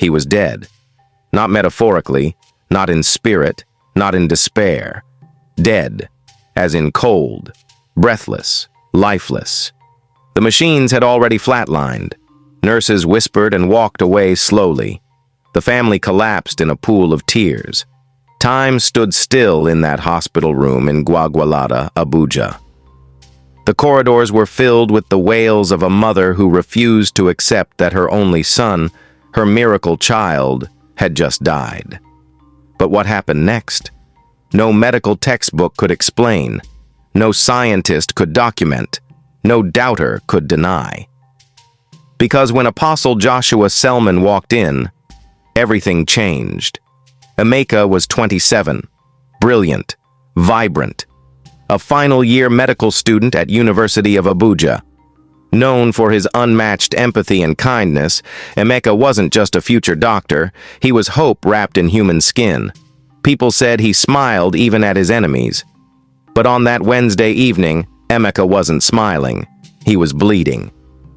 He was dead. Not metaphorically, not in spirit, not in despair. Dead, as in cold, breathless, lifeless. The machines had already flatlined. Nurses whispered and walked away slowly. The family collapsed in a pool of tears. Time stood still in that hospital room in Gwagwalada, Abuja. The corridors were filled with the wails of a mother who refused to accept that her only son, her miracle child, had just died. But what happened next? No medical textbook could explain. No scientist could document. No doubter could deny. Because when Apostle Joshua Selman walked in, everything changed. Emeka was 27, brilliant, vibrant, a final-year medical student at University of Abuja. Known for his unmatched empathy and kindness, Emeka wasn't just a future doctor, he was hope wrapped in human skin. People said he smiled even at his enemies. But on that Wednesday evening, Emeka wasn't smiling. He was bleeding.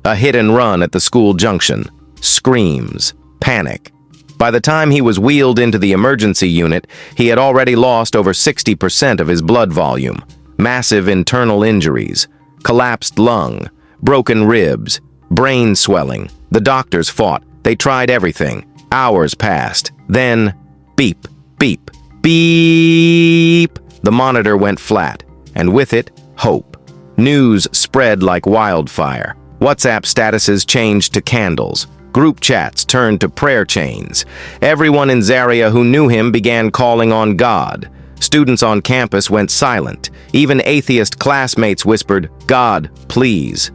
A hit and run at the school junction. Screams. Panic. By the time he was wheeled into the emergency unit, he had already lost over 60% of his blood volume. Massive internal injuries. Collapsed lung. Broken ribs. Brain swelling. The doctors fought. They tried everything. Hours passed. Then, beep, beep, beep. The monitor went flat, and with it, hope. News spread like wildfire. WhatsApp statuses changed to candles. Group chats turned to prayer chains. Everyone in Zaria who knew him began calling on God. Students on campus went silent. Even atheist classmates whispered, "God, please."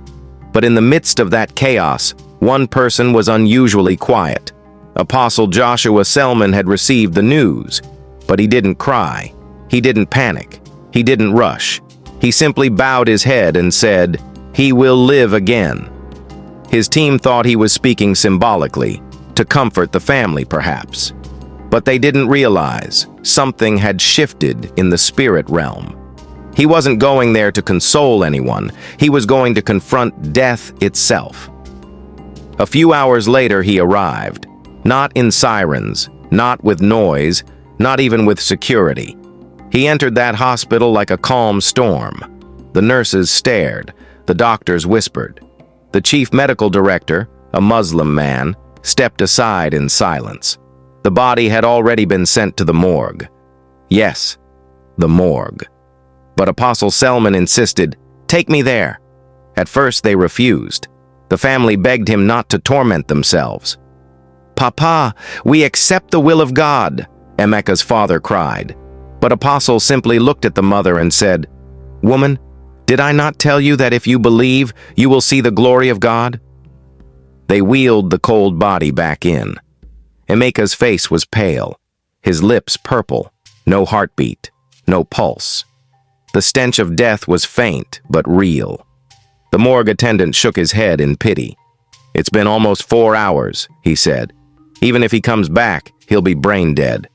But in the midst of that chaos, one person was unusually quiet. Apostle Joshua Selman had received the news, but he didn't cry. He didn't panic. He didn't rush. He simply bowed his head and said, "He will live again." His team thought he was speaking symbolically, to comfort the family perhaps. But they didn't realize something had shifted in the spirit realm. He wasn't going there to console anyone. He was going to confront death itself. A few hours later he arrived, not in sirens, not with noise, not even with security. He entered that hospital like a calm storm. The nurses stared. The doctors whispered. The chief medical director, a Muslim man, stepped aside in silence. The body had already been sent to the morgue. Yes, the morgue. But Apostle Selman insisted, "Take me there." At first they refused. The family begged him not to torment themselves. "Papa, we accept the will of God," Emeka's father cried. But Apostle simply looked at the mother and said, "Woman, did I not tell you that if you believe, you will see the glory of God?" They wheeled the cold body back in. Emeka's face was pale, his lips purple, no heartbeat, no pulse. The stench of death was faint but real. The morgue attendant shook his head in pity. "It's been almost 4 hours," he said. "Even if he comes back, he'll be brain dead."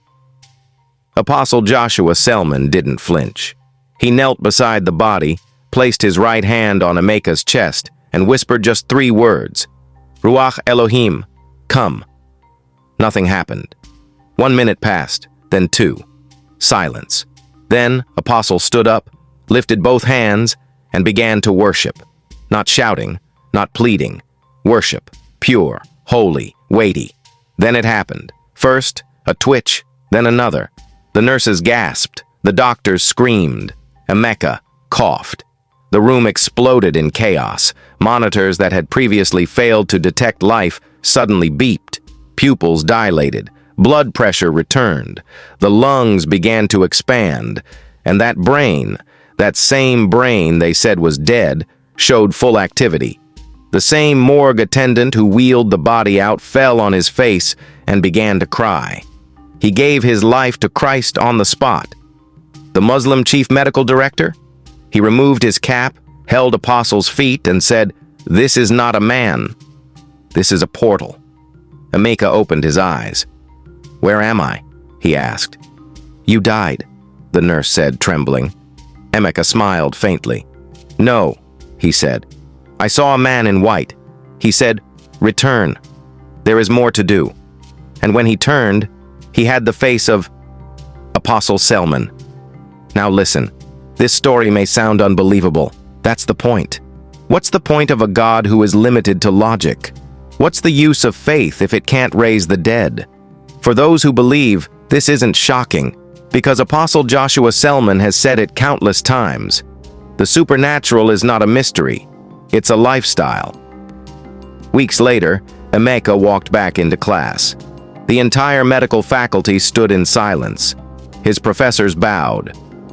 Apostle Joshua Selman didn't flinch. He knelt beside the body, placed his right hand on Emeka's chest, and whispered just 3 words, "Ruach Elohim, come." Nothing happened. 1 minute passed, then 2. Silence. Then Apostle stood up, lifted both hands, and began to worship. Not shouting, not pleading. Worship. Pure, holy, weighty. Then it happened. First, a twitch, then another. The nurses gasped. The doctors screamed. Emeka coughed. The room exploded in chaos. Monitors that had previously failed to detect life suddenly beeped. Pupils dilated. Blood pressure returned. The lungs began to expand. And that brain, that same brain they said was dead, showed full activity. The same morgue attendant who wheeled the body out fell on his face and began to cry. He gave his life to Christ on the spot. The Muslim chief medical director? He removed his cap, held Apostle's feet, and said, "This is not a man. This is a portal." Emeka opened his eyes. "Where am I?" he asked. "You died," the nurse said, trembling. Emeka smiled faintly. "No," he said. "I saw a man in white. He said, 'Return. There is more to do.'" and when he turned, he had the face of Apostle Selman. Now listen, this story may sound unbelievable. That's the point. What's the point of a God who is limited to logic? What's the use of faith if it can't raise the dead? For those who believe, this isn't shocking, because Apostle Joshua Selman has said it countless times. The supernatural is not a mystery, it's a lifestyle. Weeks later, Emeka walked back into class. The entire medical faculty stood in silence. His professors bowed.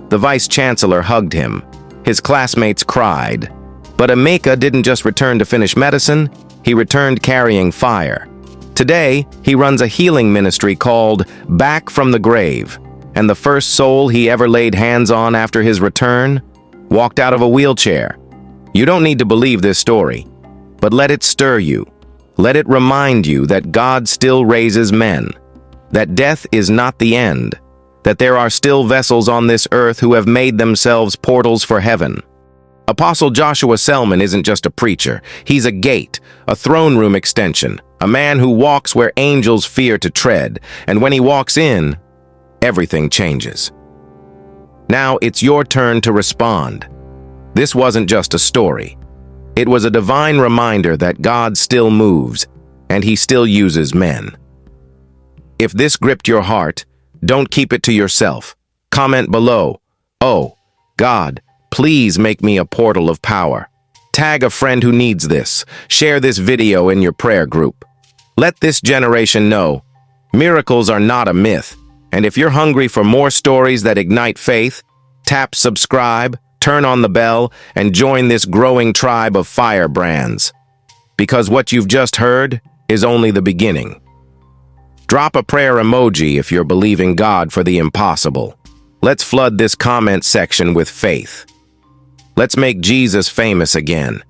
The vice-chancellor hugged him. His classmates cried. But Emeka didn't just return to finish medicine, he returned carrying fire. Today, he runs a healing ministry called Back from the Grave, and the first soul he ever laid hands on after his return walked out of a wheelchair. You don't need to believe this story, but let it stir you. Let it remind you that God still raises men, that death is not the end, that there are still vessels on this earth who have made themselves portals for heaven. Apostle Joshua Selman isn't just a preacher. He's a gate, a throne room extension, a man who walks where angels fear to tread, and when he walks in, everything changes. Now it's your turn to respond. This wasn't just a story. It was a divine reminder that God still moves, and he still uses men. If this gripped your heart, don't keep it to yourself. Comment below, "Oh, God, please make me a portal of power." Tag a friend who needs this. Share this video in your prayer group. Let this generation know miracles are not a myth. And if you're hungry for more stories that ignite faith, tap subscribe, turn on the bell, and join this growing tribe of firebrands. Because what you've just heard is only the beginning. Drop a prayer emoji if you're believing God for the impossible. Let's flood this comment section with faith. Let's make Jesus famous again.